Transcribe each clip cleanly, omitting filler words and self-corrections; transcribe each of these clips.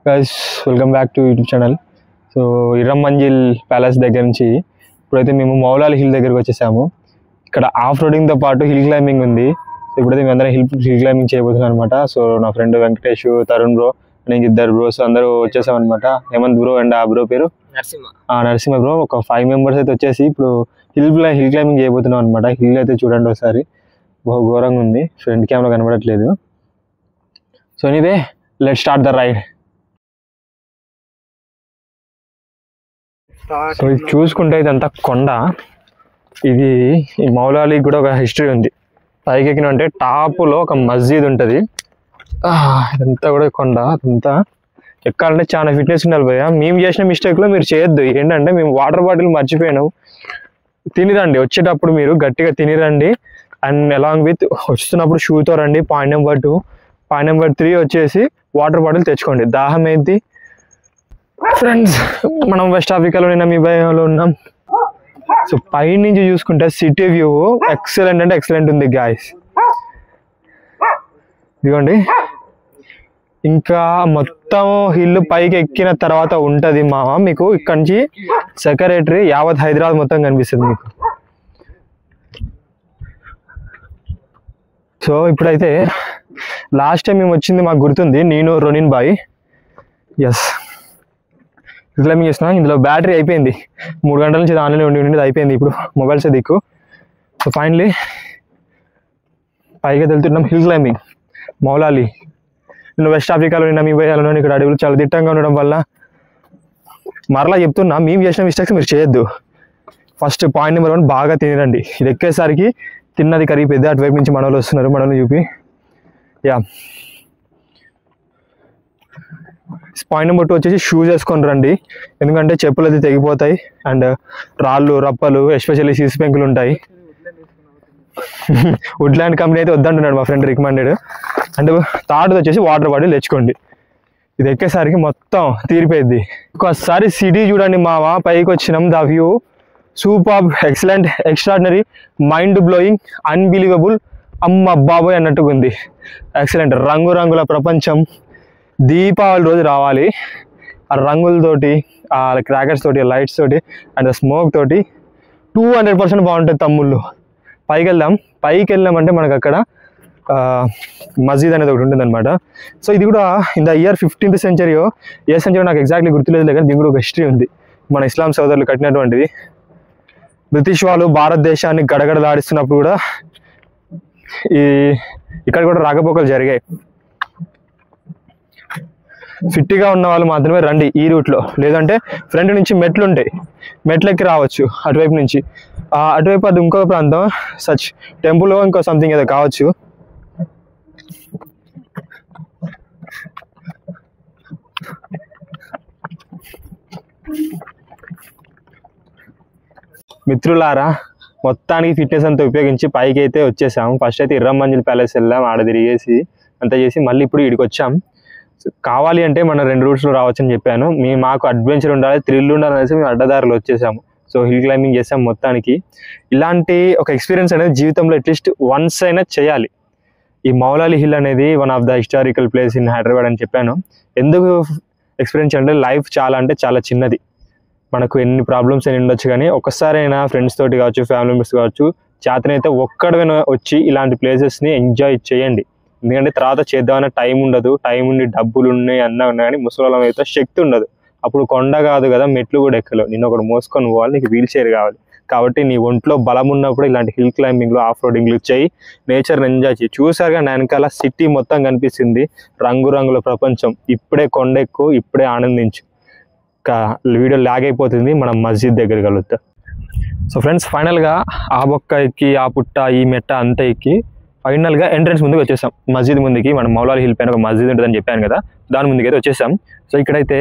Guys welcome back to YouTube channel. So Irram Manzil palace దగ్గర నుంచి ఇప్పుడైతే మేము మౌలాలి హిల్ దగ్గరికి వచ్చేసాము. ఇక్కడ ఆఫ్ రోడింగ్తో పాటు హిల్ క్లైంబింగ్ ఉంది. ఇప్పుడైతే మేము అందరం హిల్ క్లైంబింగ్ చేయబోతున్నాం అనమాట. సో నా ఫ్రెండ్ వెంకటేష్, తరుణ్ బ్రో, నేను ఇద్దరు బ్రోస్ అందరూ వచ్చేసాం అనమాట. హేమంత్ బ్రో అండ్ ఆ బ్రో పేరు నరసింహ బ్రో. ఒక 5 మెంబర్స్ అయితే వచ్చేసి ఇప్పుడు హిల్ క్లైంబింగ్ చేయబోతున్నాం అనమాట. హిల్ అయితే చూడండి ఒకసారి, బహు ఘోరంగా ఉంది. ఫ్రంట్ కెమెరా కనబడట్లేదు. So anyway let's start the ride. So ఇది చూసుకుంటే ఇదంతా కొండ. ఇది ఈ మౌలాలికి కూడా ఒక హిస్టరీ ఉంది. పైకి ఎక్కినంటే టాప్లో ఒక మస్జిద్ ఉంటుంది. ఇదంతా కూడా కొండ. అదంతా ఎక్కాలంటే చాలా ఫిట్నెస్ ఉండాలి భయ్యా. మేము చేసిన మిస్టేక్లో మీరు చేయొద్దు. ఏంటంటే మేము వాటర్ బాటిల్ మర్చిపోయినాం. తినిరండి, వచ్చేటప్పుడు మీరు గట్టిగా తినిరండి. అండ్ అలాంగ్ విత్ వస్తున్నప్పుడు షూతో రండి. Point number 2. పాయింట్ నెంబర్ 3 వచ్చేసి వాటర్ బాటిల్ తెచ్చుకోండి. దాహం ఏంటి ఫ్రెండ్స్, మనం వెస్ట్ ఆఫ్రికాలో నమీబియాలో ఉన్నాం. సో పై నుంచి చూసుకుంటే సిటీ వ్యూ ఎక్సలెంట్ అంటే ఎక్సలెంట్ ఉంది గాయస్. ఇదిగోండి, ఇంకా మొత్తం హిల్ పైకి ఎక్కిన తర్వాత ఉంటుంది మామ మీకు ఇక్కడ నుంచి సెక్రటరీ యావత్ హైదరాబాద్ మొత్తం కనిపిస్తుంది మీకు. సో ఇప్పుడైతే లాస్ట్ టైం మేము వచ్చింది మాకు గుర్తుంది, నేను రోనిన్ బాయ్. ఎస్, క్లైంబింగ్ చేసిన. ఇందులో బ్యాటరీ అయిపోయింది. 3 గంటల నుంచి ఆన్లైన్ ఉండి అయిపోయింది. ఇప్పుడు మొబైల్సే దిక్కు. సో ఫైనలీ పైగా వెళ్తున్నాం హిల్ క్లైంబింగ్ మౌలాలి. నేను వెస్ట్ ఆఫ్రికాలో నమీబియాలో ఇక్కడ అడవులు చాలా దిట్టంగా ఉండడం వల్ల మరలా చెప్తున్నా, మేము చేసిన మిస్టేక్స్ మీరు చేయొద్దు. ఫస్ట్ పాయింట్ నెంబర్ 1 బాగా తినరండి. ఇది ఎక్కేసరికి తిన్నది కరిగిపోద్ది. అటువైపు నుంచి మనోళ్ళు వస్తున్నారు, మనోళ్ళు చూపి. యా, పాయింట్ నెంబర్ 2 వచ్చేసి షూస్ వేసుకొని రండి. ఎందుకంటే చెప్పులు అయితే తెగిపోతాయి. అండ్ రాళ్ళు రప్పలు ఎస్పెషల్లీ సీసీ పెంకులు ఉంటాయి. వుడ్లాండ్ కంపెనీ అయితే వద్దంటున్నాడు మా ఫ్రెండ్, రికమెండెడ్. అండ్ థర్డ్ వచ్చేసి వాటర్ బాటిల్ తెచ్చుకోండి. ఇది ఎక్కేసరికి మొత్తం తీరిపోయింది. ఒకసారి సిటీ చూడండి మావా, పైకి వచ్చినాం. The view super, excellent, extraordinary, mind blowing, unbelievable, అమ్మ బాబోయ్ అన్నట్టుగా ఉంది. ఎక్సలెంట్. రంగురంగుల ప్రపంచం. దీపావళి రోజు రావాలి. ఆ రంగులతోటి, ఆ క్రాకర్స్ తోటి, లైట్స్ తోటి అండ్ స్మోక్ తోటి 200% బాగుంటుంది తమ్ముళ్ళు. పైకి వెళ్దాం. పైకి వెళ్ళామంటే మనకు అక్కడ మస్జిద్ అనేది ఒకటి ఉంటుంది అనమాట. సో ఇది కూడా in the year 15th century, a century నాకు ఎగ్జాక్ట్లీ గుర్తులేదు, కానీ దీని కూడా ఒక హిస్టరీ ఉంది. మన ఇస్లాం సోదరులు కట్టినటువంటిది. బ్రిటిష్ వాళ్ళు భారతదేశాన్ని గడగడలాడిస్తున్నప్పుడు కూడా ఇక్కడ కూడా రాకపోకలు జరిగాయి. ఫిట్గా ఉన్న వాళ్ళు మాత్రమే రండి ఈ రూట్లో. లేదంటే ఫ్రంట్ నుంచి మెట్లు ఉంటాయి, మెట్లెక్కి రావచ్చు అటువైపు నుంచి. అటువైపు అది ఇంకొక ప్రాంతం, సచ్ టెంపుల్ ఇంకో సంథింగ్ ఏదో కావచ్చు. మిత్రులారా, మొత్తానికి ఫిట్నెస్ అంతా ఉపయోగించి పైకి అయితే వచ్చేసాం. ఫస్ట్ అయితే ఇర్రం మంజిల్ ప్యాలెస్ వెళ్ళాం, ఆడ తిరిగేసి అంతా చేసి మళ్ళీ ఇప్పుడు ఇక్కడికి వచ్చాం. కావాలి అంటే మనం 2 రూట్స్లో రావచ్చు అని చెప్పాను. మాకు అడ్వెంచర్ ఉండాలి, థ్రిల్ ఉండాలి అనేసి మేము అడ్డదారులు వచ్చేసాము. సో హిల్ క్లైంబింగ్ చేసాం. మొత్తానికి ఇలాంటి ఒక ఎక్స్పీరియన్స్ అనేది జీవితంలో అట్లీస్ట్ వన్స్ అయినా చేయాలి. ఈ మౌలాలి హిల్ అనేది one of the historical place in Hyderabad అని చెప్పాను. ఎందుకు ఎక్స్పీరియన్స్ అంటే లైఫ్ చాలా అంటే చాలా చిన్నది. మనకు ఎన్ని ప్రాబ్లమ్స్ అయినా ఉండొచ్చు, కానీ ఒక్కసారైనా ఫ్రెండ్స్ తోటి కావచ్చు, ఫ్యామిలీ మెంబర్స్ కావచ్చు, చేతనైతే ఒక్కడైనా వచ్చి ఇలాంటి ప్లేసెస్ని ఎంజాయ్ చేయండి. ఎందుకంటే తర్వాత చేద్దామన్న టైం ఉండదు. టైం ఉండి డబ్బులు ఉన్నాయి అన్నా ఉన్నా కానీ ముసలిళ్ళం అయితే శక్తి ఉండదు. అప్పుడు కొండ కాదు కదా, మెట్లు కూడా ఎక్కలేవు. నిన్ను ఒకటి మోసుకొని పోవాలి, నీకు వీల్ చైర్ కావాలి. కాబట్టి నీ ఒంట్లో బలం ఉన్నప్పుడు ఇలాంటి హిల్ క్లైంబింగ్లు, ఆఫ్ రోడింగ్లు చేయి, నేచర్ని ఎంజాయ్ చేయి. చూసారుగా నా వెనకాల సిటీ మొత్తం కనిపిస్తుంది, రంగురంగుల ప్రపంచం. ఇప్పుడే కొండ ఎక్కువ, ఇప్పుడే ఆనందించు. వీడియో లాగ్ అయిపోతుంది, మనం మస్జిద్ దగ్గర కలుగుతాం. సో ఫ్రెండ్స్, ఫైనల్గా ఆ బొక్క ఎక్కి, ఆ పుట్ట, ఈ మెట్ట అంతా ఎక్కి ఫైనల్గా ఎంట్రన్స్ ముందుకు వచ్చేసాం. మస్జిద్ ముందుకి. మనం మౌలాలి హిల్ పైన ఒక మస్జిద్ ఉంటుందని చెప్పాను కదా, దాని ముందుకు అయితే వచ్చేసాం. సో ఇక్కడైతే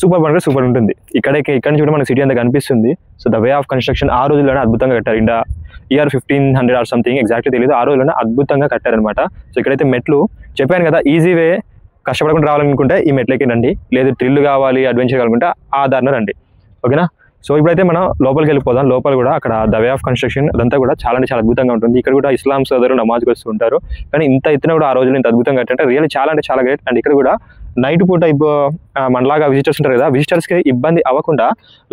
సూపర్ అంటే సూపర్ ఉంటుంది. ఇక్కడ నుంచి కూడా మనకు సిటీ అంతా కనిపిస్తుంది. So the way of construction ఆ రోజుల్లోనే అద్భుతంగా కట్టారు. In year 1500 or something, exactly తెలియదు. ఆ రోజుల్లోనే అద్భుతంగా కట్టారనమాట. సో ఇక్కడైతే మెట్లు చెప్పాను కదా, ఈజీ వే. కష్టపడకుండా రావాలనుకుంటే ఈ మెట్లకి రండి, లేదు థ్రిల్ కావాలి, అడ్వెంచర్ కావాలనుకుంటే ఆ దారిన రండి. ఓకేనా? సో ఇప్పుడైతే మనం లోపలికి వెళ్ళిపోదాం. లోపల కూడా అక్కడ ద వే ఆఫ్ కన్స్ట్రక్షన్ అదంతా కూడా చాలా అంటే చాలా అద్భుతంగా ఉంటుంది. ఇక్కడ కూడా ఇస్లాం సోదరులు నమాజ్కి వస్తూ ఉంటారు. కానీ ఇంత ఎత్తున కూడా ఆ రోజులు ఇంత అద్భుతంగా అంటే రియల్లీ చాలా అంటే చాలా గ్రేట్. అండ్ ఇక్కడ కూడా నైట్ పూట మనలాగా విజిటర్స్ ఉంటారు కదా, విజిటర్స్కి ఇబ్బంది అవ్వకుండా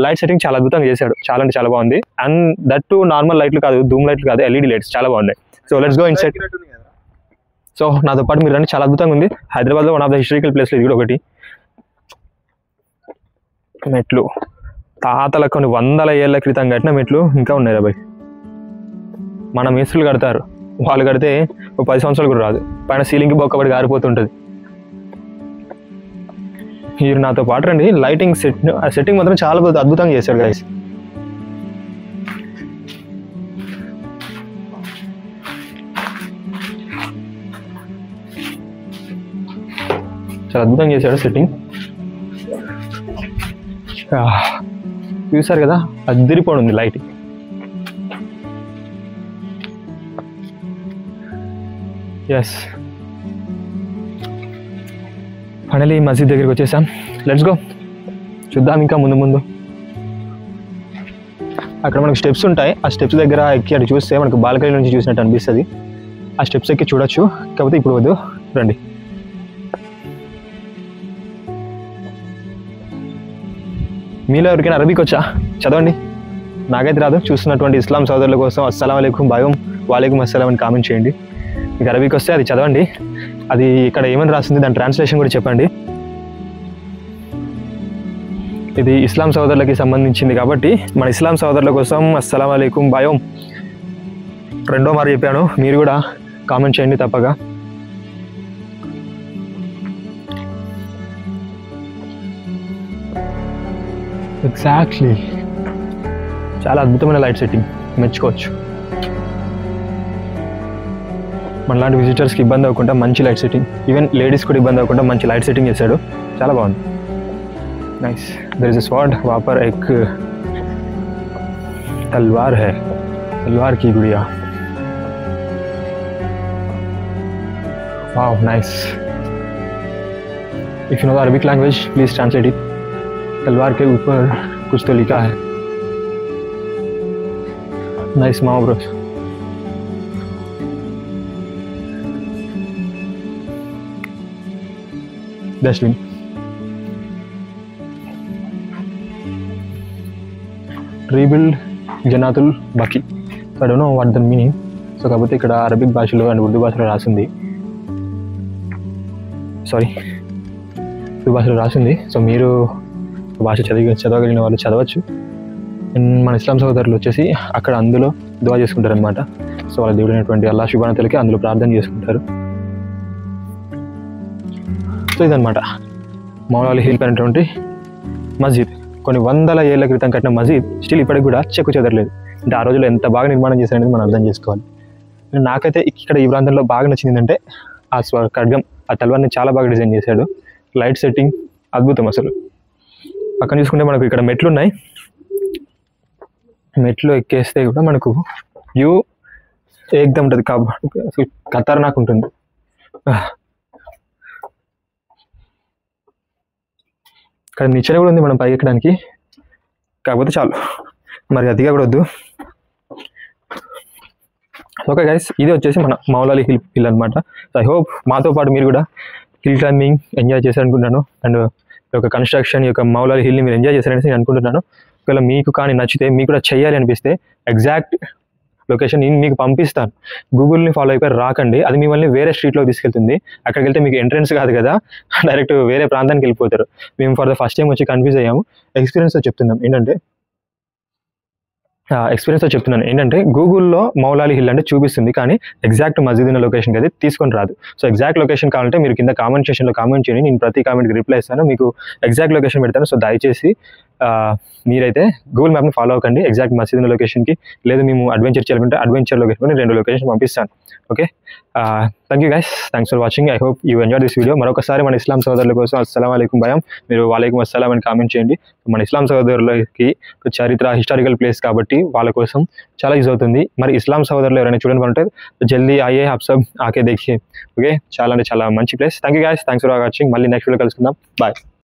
లైట్ సెట్టింగ్ చాలా అద్భుతంగా చేశాడు. చాలా అంటే చాలా బాగుంది. అండ్ దట్ టు నార్మల్ లైట్లు కాదు, ధూమ్ లైట్లు కాదు, ఎల్ఈడి లైట్స్ చాలా బాగున్నాయి. So let's go inside. So నాతో పాటు మీరు రండి, చాలా అద్భుతంగా ఉంది. హైదరాబాద్లో వన్ ఆఫ్ ద హిస్టారికల్ ప్లేస్లో ఇది కూడా ఒకటి. మెట్లు తాతల కొన్ని వందల ఏళ్ల క్రితం కట్టిన మెట్లు ఇంకా ఉన్నాయి రాబాయ్. మన మేస్త్రులు కడతారు, వాళ్ళు కడితే ఒక 10 సంవత్సరాలు కూడా రాదు. పైన సీలింగ్కి బొక్కబడి గారిపోతుంటుంది. మీరు నాతో పాటు రండి. లైటింగ్ సెట్టింగ్ మాత్రం చాలా అద్భుతంగా చేశాడు గైస్. చాలా అద్భుతంగా చేశాడు సెట్టింగ్. చూసారు కదా, అద్దరిపోయి ఉంది లైటింగ్. ఎస్, ఫైనలీ మసీద్ దగ్గరికి వచ్చేసాం. లెట్స్ గో, చూద్దాం ఇంకా ముందు ముందు. అక్కడ మనకు స్టెప్స్ ఉంటాయి, ఆ స్టెప్స్ దగ్గర ఎక్కి అటు చూస్తే మనకు బాల్కనీ నుంచి చూసినట్టు అనిపిస్తుంది. ఆ స్టెప్స్ ఎక్కి చూడొచ్చు, కాకపోతే ఇప్పుడు వద్దు, రండి. మీలో ఎవరికైనా అరబీకి వచ్చా చదవండి, నాకైతే రాదు. చూస్తున్నటువంటి ఇస్లాం సోదరుల కోసం అస్సలాం అలైకుం భయం వాలేకుం అస్సలాం అని కామెంట్ చేయండి. మీకు అరబీకి వస్తే అది చదవండి. అది ఇక్కడ ఏమని రాస్తుంది, దాని ట్రాన్స్లేషన్ కూడా చెప్పండి. ఇది ఇస్లాం సోదరులకి సంబంధించింది కాబట్టి మన ఇస్లాం సోదరుల కోసం అస్సలాం అలైకుం భయం. రెండో మారు చెప్పాను, మీరు కూడా కామెంట్ చేయండి తప్పగా. ఎగ్జాక్ట్లీ, చాలా అద్భుతమైన లైట్ సెట్టింగ్, మెచ్చుకోవచ్చు. మనలాంటి విజిటర్స్కి ఇబ్బంది అవ్వకుండా మంచి లైట్ సెట్టింగ్, ఈవెన్ లేడీస్ కూడా ఇబ్బంది అవ్వకుండా మంచి లైట్ సెట్టింగ్ చేశాడు. చాలా బాగుంది, nice. There is a sword, వాపర్ ఎక్ తల్వార్ హై, తల్వార్ की गुड़िया. Wow, nice. If you know the Arabic language, please translate it. तलवार के ऊपर कुछ तो लिखा है. Nice, Mao bro. Dustbin. Rebuild Janatul Baki. So I don't know what the meaning. So కాకపోతే ఇక్కడ అరబిక్ భాషలో అండ్ ఉర్దూ భాషలో రాసింది, సారీ ఉర్దూ భాషలో రాసింది. సో మీరు భాష చదవగలిగిన వాళ్ళు చదవచ్చు. అండ్ మన ఇస్లాం సోదరులు వచ్చేసి అక్కడ అందులో దువా చేసుకుంటారు అనమాట. సో వాళ్ళ దేవుడైనటువంటి అల్లాహ్ సుబ్హానహు తఆలాకి అందులో ప్రార్థన చేసుకుంటారు. సో ఇదనమాట మౌలాలి హిల్ అనేటువంటి మస్జిద్. కొన్ని వందల ఏళ్ల క్రితం కట్టిన మస్జిద్ స్టిల్ ఇప్పటికి కూడా చెక్కు చెదరలేదు. అంటే ఆ రోజుల్లో ఎంత బాగా నిర్మాణం చేశారనేది మనం అర్థం చేసుకోవాలి. నాకైతే ఇక్కడ ఈ ప్రాంతంలో బాగా నచ్చింది ఏంటంటే ఆ ఖడ్గం, ఆ తల్వార్ని చాలా బాగా డిజైన్ చేశాడు. లైట్ సెట్టింగ్ అద్భుతం అసలు. పక్కన చూసుకుంటే మనకు ఇక్కడ మెట్లు ఉన్నాయి. మెట్లు ఎక్కేస్తే కూడా మనకు వ్యూ ఏకదం ఉంటుంది, కాబట్టి అసలు ఖతర్నాక్ ఉంటుంది. ఇక్కడ నిచ్చెన కూడా ఉంది మనం పైకి ఎక్కడానికి, కాకపోతే చాలు మరి అదిగా కూడా వద్దు. ఓకే గైస్, ఇది వచ్చేసి మన మౌలాలి హిల్ అనమాట. సో ఐ హోప్ మాతో పాటు మీరు కూడా హిల్ క్లైంబింగ్ ఎంజాయ్ చేశారనుకుంటున్నాను. అండ్ ఈ యొక్క కన్స్ట్రక్షన్, ఈ యొక్క మౌలాలి హిల్ని మీరు ఎంజాయ్ చేశారని నేను అనుకుంటున్నాను. ఒకవేళ మీకు కానీ నచ్చితే, మీకు కూడా చేయాలి అనిపిస్తే ఎగ్జాక్ట్ లొకేషన్ నేను మీకు పంపిస్తాను. గూగుల్ని ఫాలో అయిపోయి రాకండి, అది మిమ్మల్ని వేరే స్ట్రీట్లోకి తీసుకెళ్తుంది. అక్కడికి వెళ్తే మీకు ఎంట్రెన్స్ కాదు కదా, డైరెక్ట్ వేరే ప్రాంతానికి వెళ్ళిపోతారు. మేము ఫర్ ద ఫస్ట్ టైం వచ్చి కన్ఫ్యూజ్ అయ్యాము. ఎక్స్పీరియన్స్తో చెప్తున్నాం ఏంటంటే గూగుల్లో మౌలాలి హిల్ అంటే చూపిస్తుంది, కానీ ఎగ్జాక్ట్ మస్జిద్ ఉన్న లొకేషన్కి అయితే తీసుకొని రాదు. సో ఎగ్జాక్ట్ లొకేషన్ కావాలంటే మీరు కింద కామెంట్ సెక్షన్లో కామెంట్ చేయండి, నేను ప్రతి కామెంట్కి రిప్లై ఇస్తాను, మీకు ఎగ్జాక్ట్ లొకేషన్ పెడతాను. సో దయచేసి మీరైతే గూగుల్ మ్యాప్ని ఫాలో అవ్వకండి ఎగ్జాక్ట్ మసీద్ ఉన్న లొకేషన్కి. లేదు మేము అడ్వెంచర్ చేయాలంటే అడ్వెంచర్ లొకేషన్ 2 లొకేషన్ పంపిస్తాను. Okay, thank you guys, thanks for watching. I hope you enjoy this video. మరొకసారి మన ఇస్లాం సోదరుల కోసం అస్సలాం అలైకుం భయం, మీరు వాలేకుం అస్సలాం అని కామెంట్ చేయండి. మన ఇస్లాం సోదరులకి చరిత్ర హిస్టారికల్ ప్లేస్ కాబట్టి వాళ్ళ కోసం చాలా యూజ్ అవుతుంది. మరి ఇస్లాం సోదరులు ఎవరైనా చూడండి అంటే జల్దీ అయ్యే ఆప్ సబ్ ఆకే దేఖియే. ఓకే, చాలా అంటే చాలా మంచి place. Thank you guys, thanks for watching. మళ్ళీ నెక్స్ట్ వీడియో కలుసుకుందాం. బాయ్.